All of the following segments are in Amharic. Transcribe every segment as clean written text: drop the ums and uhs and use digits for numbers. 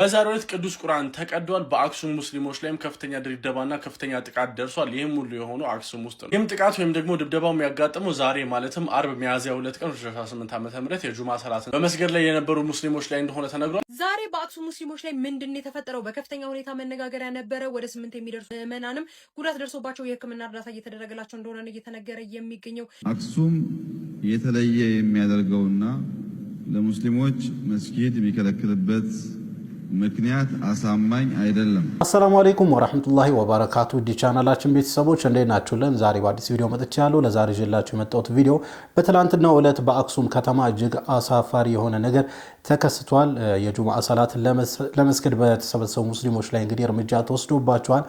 በዛሬው ዕለት ቅዱስ ቁርአን ተቀዷል። በአክሱም ሙስሊሞች ላይም ከፍተኛ ድብደባና ከፍተኛ ጥቃት ደርሷል። ይህም ሁሉ የሆነው አክሱም ውስጥ ነው። ይህም ጥቃት ወይም ደግሞ ድብደባው የሚያጋጥመው ዛሬ ማለትም አርብ ሚያዝያ 2 ቀን 2018 ዓ.ም የጁማ ሰላት በመስገድ ላይ የነበሩ ሙስሊሞች ላይ እንደሆነ ተነግሯል። ዛሬ በአክሱም ሙስሊሞች ላይ ምንድነው የተፈጠረው? በከፍተኛ ሁኔታ መነጋገሪያ ነበረ። ወደ 8 የሚደርሱ ምዕመናንም ጉዳት ደርሶባቸው የሕክምና እርዳታ እየተደረገላቸው እንደሆነ እየተነገረ የሚገኘው አክሱም የተለየ የሚያደርገውና ለሙስሊሞች መስጊድ የሚከለክልበት ምክንያት አሳማኝ አይደለም። አሰላሙ አለይኩም ወራህመቱላሂ ወበረካቱ። ዲ ቻናላችን ቤተሰቦች እንዴት ናችሁልን? ዛሬ በአዲስ ቪዲዮ መጥቻለሁ። ለዛሬ ይዤላችሁ የመጣሁት ቪዲዮ በትላንትናው ዕለት በአክሱም ከተማ እጅግ አሳፋሪ የሆነ ነገር ተከስቷል። የጁምዓ ሰላት ለመስገድ በተሰበሰቡ ሙስሊሞች ላይ እንግዲህ እርምጃ ተወስዶባቸዋል።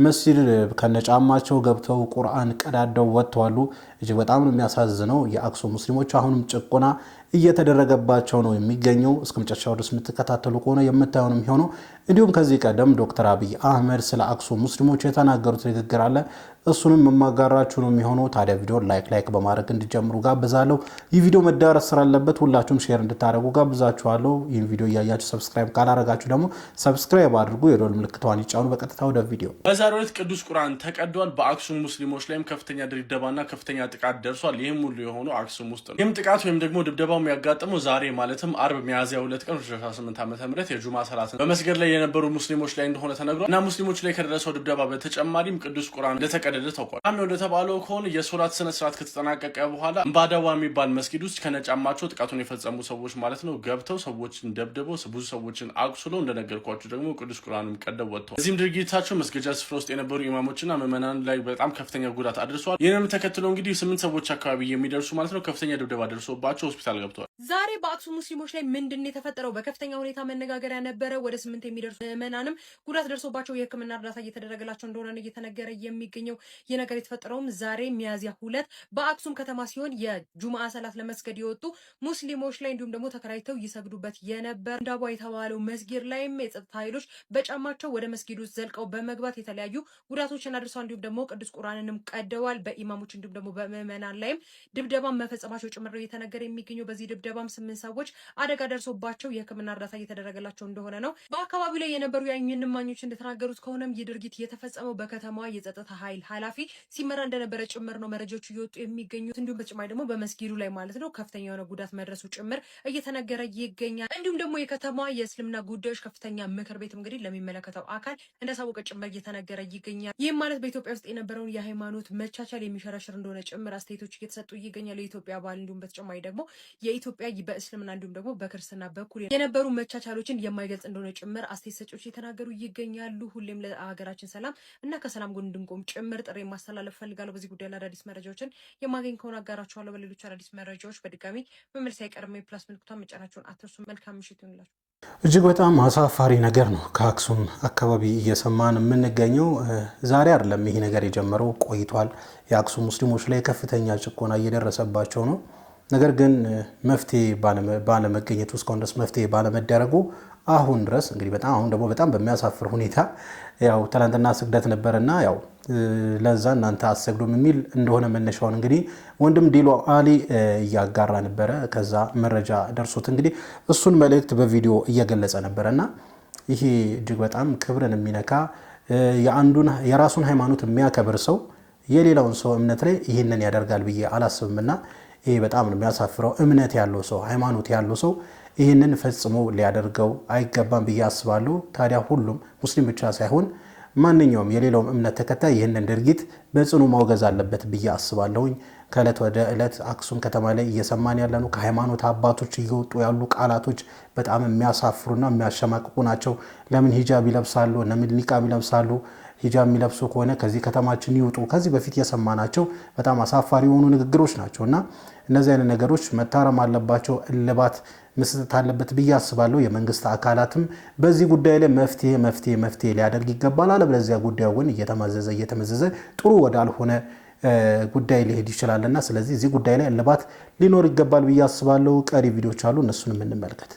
መስጂድ ከነጫማቸው ገብተው ቁርአን ቀዳደው ወጥተዋል። እጅግ በጣም ነው የሚያሳዝነው። የአክሱም ሙስሊሞች አሁንም ጭቆና እየተደረገባቸው ነው የሚገኘው። እስከ መጨረሻው ድረስ የምትከታተሉ ከሆነ የምታዩት ነው የሚሆነው። እንዲሁም ከዚህ ቀደም ዶክተር አብይ አህመድ ስለ አክሱም ሙስሊሞች የተናገሩት ንግግር አለ። እሱንም መማጋራችሁ ነው የሚሆነው። ታዲያ ቪዲዮ ላይክ በማድረግ እንድጀምሩ ጋብዛለሁ። ይህ ቪዲዮ መዳረስ ስላለበት ሁላችሁም ሼር እንድታደርጉ ጋብዛችኋለሁ። ይህን ቪዲዮ እያያችሁ ሰብስክራይብ ካላረጋችሁ ደግሞ ሰብስክራይብ አድርጉ፣ የደወል ምልክቷን ይጫኑ። በቀጥታ ወደ ቪዲዮ። በዛሬው ዕለት ቅዱስ ቁርአን ተቀዷል። በአክሱም ሙስሊሞች ላይም ከፍተኛ ድብደባና ከፍተኛ ጥቃት ደርሷል። ይህም ሁሉ የሆነው አክሱም ውስጥ ነው። ይህም ጥቃት ወይም ደግሞ ድብደባው የሚያጋጥመው ዛሬ ማለትም አርብ ሚያዝያ 2 ቀን 2018 ዓ.ም የጁማ ሰላት በመስገድ ላይ የነበሩ ሙስሊሞች ላይ እንደሆነ ተነግሯል። እና ሙስሊሞች ላይ ከደረሰው ድብደባ በተጨማሪም ቅዱስ ቁርአን እንደተቀደደ ታውቋል። አሁን እንደተባለው ከሆነ የሶላት ስነ ስርዓት ከተጠናቀቀ በኋላ እምባዳዋ የሚባል መስጊድ ውስጥ ከነጫማቸው ጥቃቱን የፈጸሙ ሰዎች ማለት ነው ገብተው ሰዎችን ደብድበው ብዙ ሰዎችን አቁስለው እንደነገርኳችሁ ደግሞ ቅዱስ ቁርአንም ቀደው ወጥተዋል። እዚህም ድርጊታቸው መስገጃ ስፍራ ውስጥ የነበሩ ኢማሞችና ምዕመናን ላይ በጣም ከፍተኛ ጉዳት አድርሰዋል። ይህንም ተከትሎ እንግዲህ 8 ሰዎች አካባቢ የሚደርሱ ማለት ነው ከፍተኛ ድብደባ ደርሶባቸው ሆስፒታል ገብተዋል። ዛሬ በአክሱም ሙስሊሞች ላይ ምንድነው የተፈጠረው? በከፍተኛ ሁኔታ መነጋገሪያ ነበረ። ወደ 8 የሚደርሱ ምዕመናንም ጉዳት ደርሶባቸው የሕክምና እርዳታ እየተደረገላቸው እንደሆነ እየተነገረ የሚገኘው። ይህ ነገር የተፈጠረውም ዛሬ ሚያዝያ 2 በአክሱም ከተማ ሲሆን የጁምዓ ሰላት ለመስገድ የወጡ ሙስሊሞች ላይ እንዲሁም ደግሞ ተከራይተው ይሰግዱበት የነበረ ዳባ የተባለው መስጊድ ላይም የጸጥታ ኃይሎች በጫማቸው ወደ መስጊድ ውስጥ ዘልቀው በመግባት የተለያዩ ጉዳቶችን አድርሰዋል። እንዲሁም ደግሞ ቅዱስ ቁርአንንም ቀደዋል። በኢማሞች እንዲሁም ደግሞ በምዕመናን ላይም ድብደባን መፈጸማቸው ጭምር ነው እየተነገረ የሚገኘው። በዚህ ድብደባም 8 ሰዎች አደጋ ደርሶባቸው የሕክምና እርዳታ እየተደረገላቸው እንደሆነ ነው። በአካባቢው ላይ የነበሩ የዓይን እማኞች እንደተናገሩት ከሆነም ይህ ድርጊት የተፈጸመው በከተማዋ የጸጥታ ኃይል ኃላፊ ሲመራ እንደነበረ ጭምር ነው መረጃዎች እየወጡ የሚገኙት። እንዲሁም በተጨማሪ ደግሞ በመስጊዱ ላይ ማለት ነው ከፍተኛ የሆነ ጉዳት መድረሱ ጭምር እየተነገረ ይገኛል። እንዲሁም ደግሞ የከተማ የእስልምና ጉዳዮች ከፍተኛ ምክር ቤት እንግዲህ ለሚመለከተው አካል እንዳሳወቀ ጭምር እየተነገረ ይገኛል። ይህም ማለት በኢትዮጵያ ውስጥ የነበረውን የሃይማኖት መቻቻል የሚሸረሽር እንደሆነ ጭምር አስተያየቶች እየተሰጡ ይገኛሉ። የኢትዮጵያ ባህል እንዲሁም በተጨማሪ ደግሞ የኢትዮጵያ በእስልምና እንዲሁም ደግሞ በክርስትና በኩል የነበሩ መቻቻሎችን የማይገልጽ እንደሆነ ጭምር አስተያየት ሰጪዎች እየተናገሩ ይገኛሉ። ሁሌም ለሀገራችን ሰላም እና ከሰላም ጎን እንድንቆም ጭምር ጥሪ ማስተላለፍ ፈልጋለሁ። በዚህ ጉዳይ ላይ አዳዲስ መረጃዎችን የማገኝ ከሆነ አጋራችኋለሁ። በሌሎች አዳዲስ መረጃዎች በድጋሚ መመልስ አይቀርም። የፕላስ ምልክቷን መጫናችሁን አትርሱ። መልካም ምሽት ይሁንላችሁ። እጅግ በጣም አሳፋሪ ነገር ነው ከአክሱም አካባቢ እየሰማን የምንገኘው። ዛሬ አይደለም ይሄ ነገር የጀመረው ቆይቷል። የአክሱም ሙስሊሞች ላይ ከፍተኛ ጭቆና እየደረሰባቸው ነው። ነገር ግን መፍትሄ ባለመገኘቱ እስካሁን ድረስ መፍትሄ ባለመደረጉ አሁን ድረስ እንግዲህ በጣም በሚያሳፍር ሁኔታ ያው ትላንትና ስግደት ነበርና ያው ለዛ እናንተ አሰግዱም የሚል እንደሆነ መነሻውን እንግዲህ ወንድም ዲሎ አሊ እያጋራ ነበረ። ከዛ መረጃ ደርሶት እንግዲህ እሱን መልእክት በቪዲዮ እየገለጸ ነበርና ይሄ እጅግ በጣም ክብርን የሚነካ የራሱን ሃይማኖት የሚያከብር ሰው የሌላውን ሰው እምነት ላይ ይህንን ያደርጋል ብዬ አላስብምና ይሄ በጣም ነው የሚያሳፍረው። እምነት ያለው ሰው ሃይማኖት ያለው ሰው ይህንን ፈጽሞ ሊያደርገው አይገባም ብዬ አስባለሁ። ታዲያ ሁሉም ሙስሊም ብቻ ሳይሆን ማንኛውም የሌላውም እምነት ተከታይ ይህንን ድርጊት በጽኑ ማውገዝ አለበት ብዬ አስባለሁኝ። ከዕለት ወደ ዕለት አክሱም ከተማ ላይ እየሰማን ያለነው ከሃይማኖት አባቶች እየወጡ ያሉ ቃላቶች በጣም የሚያሳፍሩና የሚያሸማቅቁ ናቸው። ለምን ሂጃብ ይለብሳሉ? ለምን ኒቃብ ይለብሳሉ? ሂጃብ የሚለብሱ ከሆነ ከዚህ ከተማችን ይውጡ። ከዚህ በፊት የሰማናቸው በጣም አሳፋሪ የሆኑ ንግግሮች ናቸውና እነዚህ አይነት ነገሮች መታረም አለባቸው፣ እልባት መስጠት አለበት ብዬ አስባለሁ። የመንግስት አካላትም በዚህ ጉዳይ ላይ መፍትሄ ሊያደርግ ይገባል። አለበለዚያ ጉዳዩ ግን እየተመዘዘ ጥሩ ወዳልሆነ ጉዳይ ሊሄድ ይችላልና ስለዚህ እዚህ ጉዳይ ላይ እልባት ሊኖር ይገባል ብዬ አስባለሁ። ቀሪ ቪዲዮዎች አሉ፣ እነሱንም እንመልከት።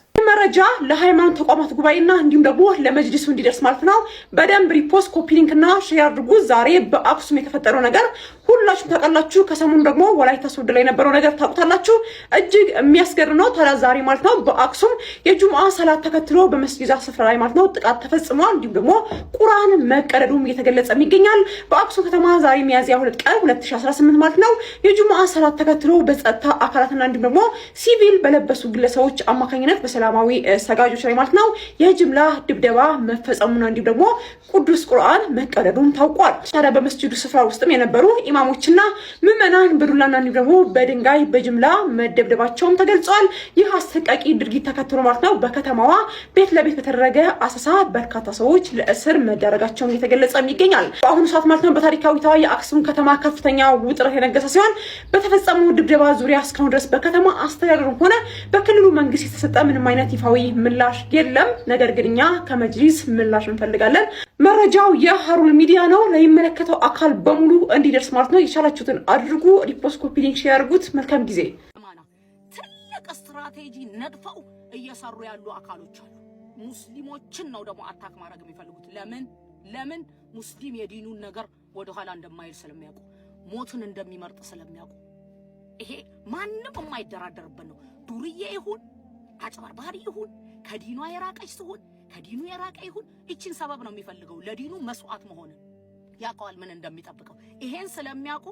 መረጃ ለሃይማኖት ተቋማት ጉባኤና እንዲሁም ደግሞ ለመጅሊሱ እንዲደርስ ማለት ነው በደንብ ሪፖስት ኮፒ ሊንክና ሼር አድርጉ። ዛሬ በአክሱም የተፈጠረው ነገር ሁላችሁም ታውቃላችሁ። ከሰሞኑ ደግሞ ወላይታ ሶዶ ላይ የነበረው ነገር ታውቁታላችሁ። እጅግ የሚያስገርም ነው። ታዲያ ዛሬ ማለት ነው በአክሱም የጁምዓ ሰላት ተከትሎ በመስጊድ ስፍራ ላይ ማለት ነው ጥቃት ተፈጽሟል። እንዲሁም ደግሞ ቁርአን መቀደዱም እየተገለጸ ይገኛል። በአክሱም ከተማ ዛሬ ሚያዝያ 2 ቀን 2018 ማለት ነው የጁምዓ ሰላት ተከትሎ በጸጥታ አካላትና እንዲሁም ደግሞ ሲቪል በለበሱ ግለሰቦች አማካኝነት በሰላማዊ ሰጋጆች ላይ ማለት ነው የጅምላ ድብደባ መፈጸሙና እንዲሁም ደግሞ ቅዱስ ቁርአን መቀደዱም ታውቋል። ታዲያ በመስጊዱ ስፍራ ውስጥም የነበሩ ኢማሞችና ምዕመናን በዱላና እንዲሁም ደግሞ በድንጋይ በጅምላ መደብደባቸውም ተገልጿል። ይህ አሰቃቂ ድርጊት ተከትሎ ማለት ነው በከተማዋ ቤት ለቤት በተደረገ አሰሳ በርካታ ሰዎች ለእስር መዳረጋቸውን እየተገለጸ ይገኛል። በአሁኑ ሰዓት ማለት ነው በታሪካዊቷ የአክሱም ከተማ ከፍተኛ ውጥረት የነገሰ ሲሆን በተፈጸመው ድብደባ ዙሪያ እስካሁን ድረስ በከተማ አስተዳደሩም ሆነ በክልሉ መንግስት የተሰጠ ምንም አይነት ይፋዊ ምላሽ የለም። ነገር ግን እኛ ከመጅሊስ ምላሽ እንፈልጋለን። መረጃው የሀሩን ሚዲያ ነው። ለሚመለከተው አካል በሙሉ እንዲደርስ ማለት ነው የቻላችሁትን አድርጉ። ሪፖስት ኮፒ ሊንክ ሼር ያርጉት። መልካም ጊዜ። ትልቅ ስትራቴጂ ነድፈው እየሰሩ ያሉ አካሎች አሉ። ሙስሊሞችን ነው ደግሞ አታክ ማድረግ የሚፈልጉት። ለምን ሙስሊም የዲኑን ነገር ወደኋላ እንደማይል ስለሚያውቁ፣ ሞትን እንደሚመርጥ ስለሚያውቁ፣ ይሄ ማንም የማይደራደርበት ነው። ዱርዬ ይሁን አጭበርባሪ ይሁን ከዲኗ የራቀች ሲሆን ከዲኑ የራቀ ይሁን እቺን ሰበብ ነው የሚፈልገው ለዲኑ መስዋዕት መሆንን ያውቀዋል ምን እንደሚጠብቀው። ይሄን ስለሚያውቁ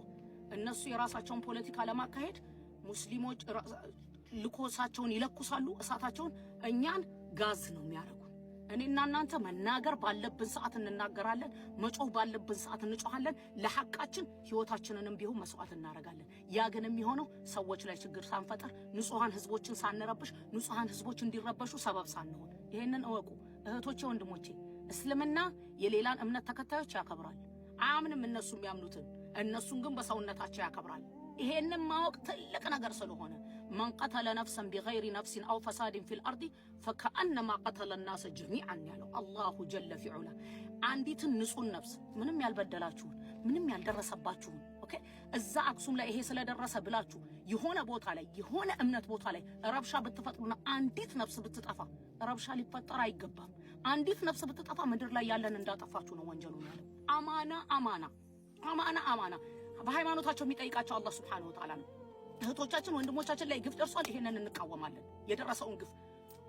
እነሱ የራሳቸውን ፖለቲካ ለማካሄድ ሙስሊሞች ልኮሳቸውን ይለኩሳሉ፣ እሳታቸውን እኛን ጋዝ ነው የሚያደርጉ። እኔና እናንተ መናገር ባለብን ሰዓት እንናገራለን፣ መጮህ ባለብን ሰዓት እንጮሃለን። ለሐቃችን ህይወታችንንም ቢሆን መስዋዕት እናደርጋለን። ያ ግን የሚሆነው ሰዎች ላይ ችግር ሳንፈጠር፣ ንጹሃን ህዝቦችን ሳንረብሽ፣ ንጹሃን ህዝቦች እንዲረበሹ ሰበብ ሳንሆን። ይሄንን እወቁ እህቶቼ፣ ወንድሞቼ። እስልምና የሌላን እምነት ተከታዮች ያከብራል። አያምንም እነሱ የሚያምኑትን፣ እነሱን ግን በሰውነታቸው ያከብራል። ይሄንን ማወቅ ትልቅ ነገር ስለሆነ من قتل نفسا بغير نفس أو فساد في الأرض فكأنما قتل الناس جميعا يالو الله جل في علا. عنديت النسون نفس منم يالبدلاچون منم يالدرسباچون اوكي እዛ አክሱም ላይ ይሄ ስለደረሰ ብላችሁ የሆነ ቦታ ላይ የሆነ እምነት ቦታ ላይ ረብሻ ብትፈጥሩና አንዲት ነፍስ ብትጠፋ ረብሻ ሊፈጠር አይገባም። አንዲት ነፍስ ብትጠፋ ምድር ላይ ያለን እንዳጠፋችሁ ነው ወንጀሉ ያለው። አማና በሃይማኖታቸው የሚጠይቃቸው አላህ Subhanahu Wa Ta'ala ነው። እህቶቻችን ወንድሞቻችን ላይ ግፍ ደርሷል። ይሄንን እንቃወማለን። የደረሰውን ግፍ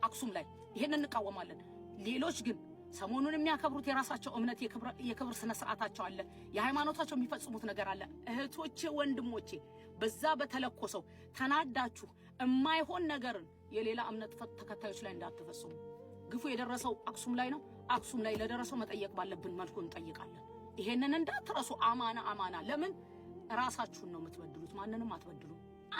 አክሱም ላይ ይሄንን እንቃወማለን። ሌሎች ግን ሰሞኑን የሚያከብሩት የራሳቸው እምነት የክብር ስነ ስርዓታቸው አለ። የሃይማኖታቸው የሚፈጽሙት ነገር አለ። እህቶቼ ወንድሞቼ፣ በዛ በተለኮሰው ተናዳችሁ የማይሆን ነገርን የሌላ እምነት ተከታዮች ላይ እንዳትፈጽሙ። ግፉ የደረሰው አክሱም ላይ ነው። አክሱም ላይ ለደረሰው መጠየቅ ባለብን መልኩ እንጠይቃለን። ይሄንን እንዳትረሱ። አማና ለምን ራሳችሁን ነው የምትበድሉት? ማንንም አትበድሉ።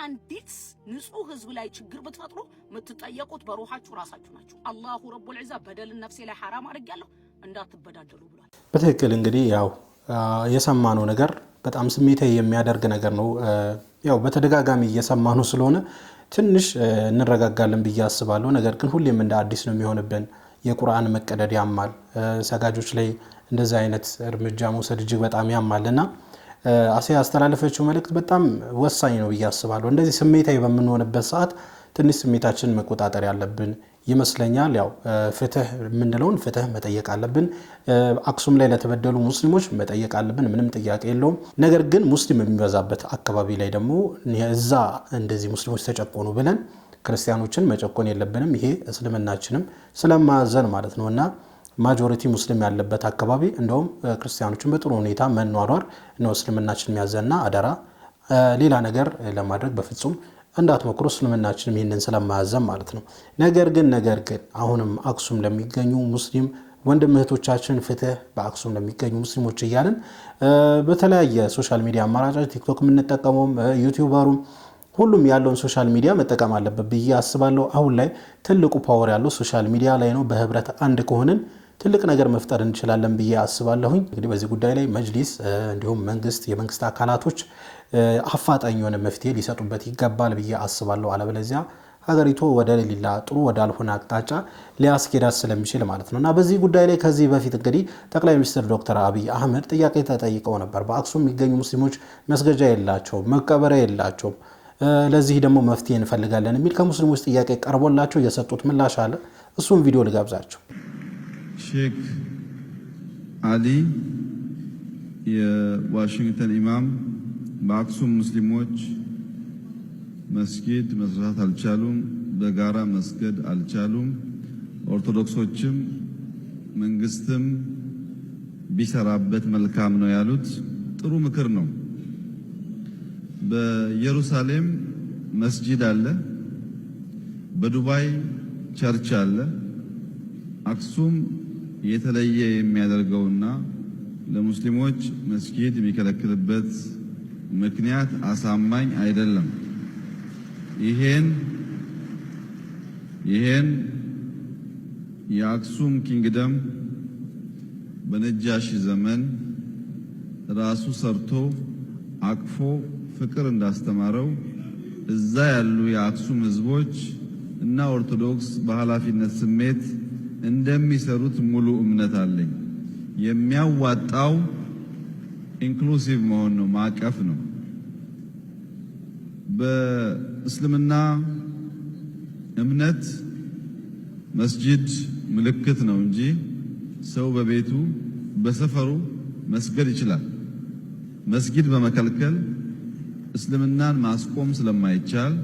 አንዲት ንጹህ ህዝብ ላይ ችግር ብትፈጥሩ የምትጠየቁት በሩሃችሁ ራሳችሁ ናችሁ። አላሁ ረቡል ዒዛ በደልን ነፍሴ ላይ حرام አድርጌያለሁ እንዳትበዳደሉ ብሏል። በትክክል እንግዲህ ያው የሰማነው ነገር በጣም ስሜታዊ የሚያደርግ ነገር ነው። ያው በተደጋጋሚ እየሰማነው ስለሆነ ትንሽ እንረጋጋለን ብዬ አስባለሁ። ነገር ግን ሁሌም እንደ አዲስ ነው የሚሆንብን። የቁርአን መቀደድ ያማል። ሰጋጆች ላይ እንደዛ አይነት እርምጃ መውሰድ እጅግ በጣም ያማልና አሲያ አስተላለፈችው መልእክት በጣም ወሳኝ ነው ብዬ አስባለሁ። እንደዚህ ስሜታዊ በምንሆንበት ሰዓት ትንሽ ስሜታችንን መቆጣጠር ያለብን ይመስለኛል። ያው ፍትህ የምንለውን ፍትህ መጠየቅ አለብን። አክሱም ላይ ለተበደሉ ሙስሊሞች መጠየቅ አለብን፣ ምንም ጥያቄ የለውም። ነገር ግን ሙስሊም የሚበዛበት አካባቢ ላይ ደግሞ እዛ እንደዚህ ሙስሊሞች ተጨቆኑ ብለን ክርስቲያኖችን መጨቆን የለብንም። ይሄ እስልምናችንም ስለማዘን ማለት ነውና ማጆሪቲ ሙስሊም ያለበት አካባቢ እንደውም ክርስቲያኖችን በጥሩ ሁኔታ መኗኗር ነው እስልምናችን የሚያዘና አደራ ሌላ ነገር ለማድረግ በፍጹም እንዳትሞክሩ እስልምናችንም ይሄንን ስለማያዘን ማለት ነው። ነገር ግን አሁንም አክሱም ለሚገኙ ሙስሊም ወንድም እህቶቻችን ፍትህ በአክሱም ለሚገኙ ሙስሊሞች እያልን በተለያየ ሶሻል ሚዲያ አማራጮች ቲክቶክ የምንጠቀመውም ዩቲዩበሩም ሁሉም ያለውን ሶሻል ሚዲያ መጠቀም አለበት ብዬ አስባለሁ። አሁን ላይ ትልቁ ፓወር ያለው ሶሻል ሚዲያ ላይ ነው። በህብረት አንድ ከሆነን ትልቅ ነገር መፍጠር እንችላለን ብዬ አስባለሁኝ። እንግዲህ በዚህ ጉዳይ ላይ መጅሊስ እንዲሁም የመንግስት አካላቶች አፋጣኝ የሆነ መፍትሄ ሊሰጡበት ይገባል ብዬ አስባለሁ። አለበለዚያ ሀገሪቱ ወደ ሌላ ጥሩ ወዳልሆነ አቅጣጫ ሊያስኬዳት ስለሚችል ማለት ነውና በዚህ ጉዳይ ላይ ከዚህ በፊት እንግዲህ ጠቅላይ ሚኒስትር ዶክተር አብይ አህመድ ጥያቄ ተጠይቀው ነበር። በአክሱም የሚገኙ ሙስሊሞች መስገጃ የላቸውም፣ መቀበሪያ የላቸውም፣ ለዚህ ደግሞ መፍትሄ እንፈልጋለን የሚል ከሙስሊሞች ጥያቄ ቀርቦላቸው የሰጡት ምላሽ አለ። እሱም ቪዲዮ ልጋብዛችሁ። ሼክ አሊ የዋሽንግተን ኢማም በአክሱም ሙስሊሞች መስጊድ መስራት አልቻሉም፣ በጋራ መስገድ አልቻሉም። ኦርቶዶክሶችም መንግስትም ቢሰራበት መልካም ነው ያሉት ጥሩ ምክር ነው። በኢየሩሳሌም መስጂድ አለ፣ በዱባይ ቸርች አለ። አክሱም የተለየ የሚያደርገውና ለሙስሊሞች መስጊድ የሚከለክልበት ምክንያት አሳማኝ አይደለም። ይሄን የአክሱም ኪንግደም በነጃሺ ዘመን ራሱ ሰርቶ አቅፎ ፍቅር እንዳስተማረው እዛ ያሉ የአክሱም ህዝቦች እና ኦርቶዶክስ በኃላፊነት ስሜት እንደሚሰሩት ሙሉ እምነት አለኝ። የሚያዋጣው ኢንክሉሲቭ መሆን ነው፣ ማቀፍ ነው። በእስልምና እምነት መስጂድ ምልክት ነው እንጂ ሰው በቤቱ በሰፈሩ መስገድ ይችላል። መስጊድ በመከልከል እስልምናን ማስቆም ስለማይቻል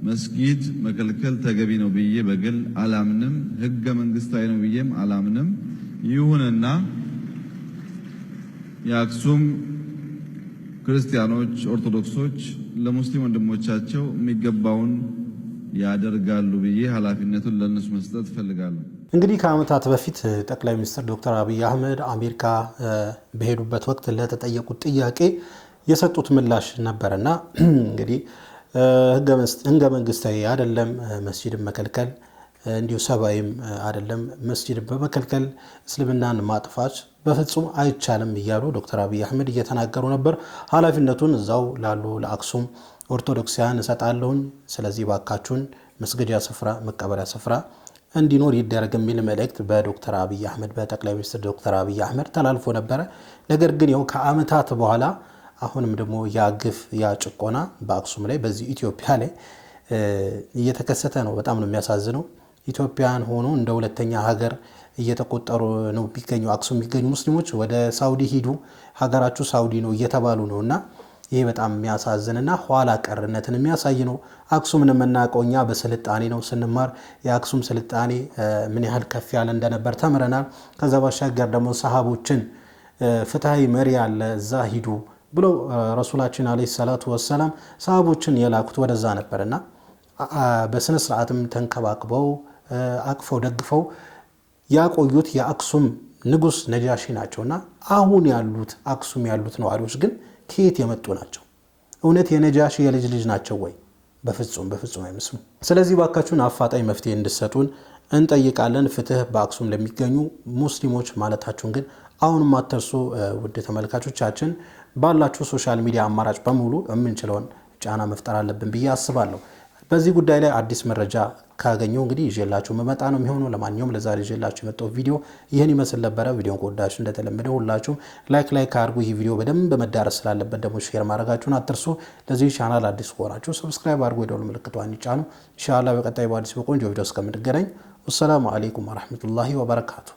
መስጊድ መከልከል ተገቢ ነው ብዬ በግል አላምንም። ህገ መንግስታዊ ነው ብዬም አላምንም። ይሁንና የአክሱም ክርስቲያኖች፣ ኦርቶዶክሶች ለሙስሊም ወንድሞቻቸው የሚገባውን ያደርጋሉ ብዬ ኃላፊነቱን ለነሱ መስጠት እፈልጋለሁ። እንግዲህ ከዓመታት በፊት ጠቅላይ ሚኒስትር ዶክተር አብይ አህመድ አሜሪካ በሄዱበት ወቅት ለተጠየቁት ጥያቄ የሰጡት ምላሽ ነበርና እንግዲህ ህገ መንግስታዊ አይደለም መስጂድን መከልከል፣ እንዲሁ ሰብአዊም አይደለም መስጂድን በመከልከል እስልምናን ማጥፋት በፍጹም አይቻልም እያሉ ዶክተር አብይ አህመድ እየተናገሩ ነበር። ኃላፊነቱን እዛው ላሉ ለአክሱም ኦርቶዶክሳውያን እሰጣለሁኝ፣ ስለዚህ ባካችሁን መስገጃ ስፍራ መቀበሪያ ስፍራ እንዲኖር ይደረግ የሚል መልእክት በዶክተር አብይ አህመድ በጠቅላይ ሚኒስትር ዶክተር አብይ አህመድ ተላልፎ ነበረ። ነገር ግን ያው ከዓመታት በኋላ አሁንም ደግሞ ያግፍ ያጭቆና በአክሱም ላይ በዚህ ኢትዮጵያ ላይ እየተከሰተ ነው። በጣም ነው የሚያሳዝነው። ኢትዮጵያን ሆኖ እንደ ሁለተኛ ሀገር እየተቆጠሩ ነው የሚገኙ አክሱም የሚገኙ ሙስሊሞች ወደ ሳውዲ ሂዱ፣ ሀገራችሁ ሳውዲ ነው እየተባሉ ነውና ይሄ በጣም የሚያሳዝንና ኋላ ቀርነትን የሚያሳይ ነው። አክሱምን የምናውቀው እኛ በስልጣኔ ነው። ስንማር የአክሱም ስልጣኔ ምን ያህል ከፍ ያለ እንደነበር ተምረናል። ከዛ ባሻገር ደግሞ ሰሃቦችን ፍትሃዊ መሪ ያለ እዛ ሂዱ ብሎ ረሱላችን አለይሂ ሰላቱ ወሰላም ሰሃቦችን የላኩት ወደዛ ነበርና በስነ ስርዓትም ተንከባክበው አቅፈው ደግፈው ያቆዩት የአክሱም ንጉስ ነጃሺ ናቸውና አሁን ያሉት አክሱም ያሉት ነዋሪዎች ግን ከየት የመጡ ናቸው? እውነት የነጃሺ የልጅ ልጅ ናቸው ወይ? በፍጹም አይመስሉ። ስለዚህ ባካችሁን አፋጣኝ መፍትሄ እንድትሰጡን እንጠይቃለን። ፍትህ በአክሱም ለሚገኙ ሙስሊሞች ማለታችሁን ግን አሁንም አትርሱ። ውድ ተመልካቾቻችን ባላችሁ ሶሻል ሚዲያ አማራጭ በሙሉ የምንችለውን ጫና መፍጠር አለብን ብዬ አስባለሁ። በዚህ ጉዳይ ላይ አዲስ መረጃ ካገኘው እንግዲህ ይዤላችሁ መመጣ ነው የሚሆነው። ለማንኛውም ለዛሬ ይዤላችሁ የመጣው ቪዲዮ ይህን ይመስል ነበረ። ቪዲዮን ከወዳችሁ እንደተለመደው ሁላችሁም ላይክ አድርጉ። ይህ ቪዲዮ በደንብ መዳረስ ስላለበት ደግሞ ሼር ማድረጋችሁን አትርሱ። ለዚህ ቻናል አዲስ ከሆናችሁ ሰብስክራይብ አድርጉ፣ የደወል ምልክቷን ይጫኑ። ኢንሻአላህ በቀጣይ በአዲስ በቆንጆ ቪዲዮ እስከምንገናኝ ወሰላሙ አለይኩም ወራህመቱላሂ ወበረካቱ።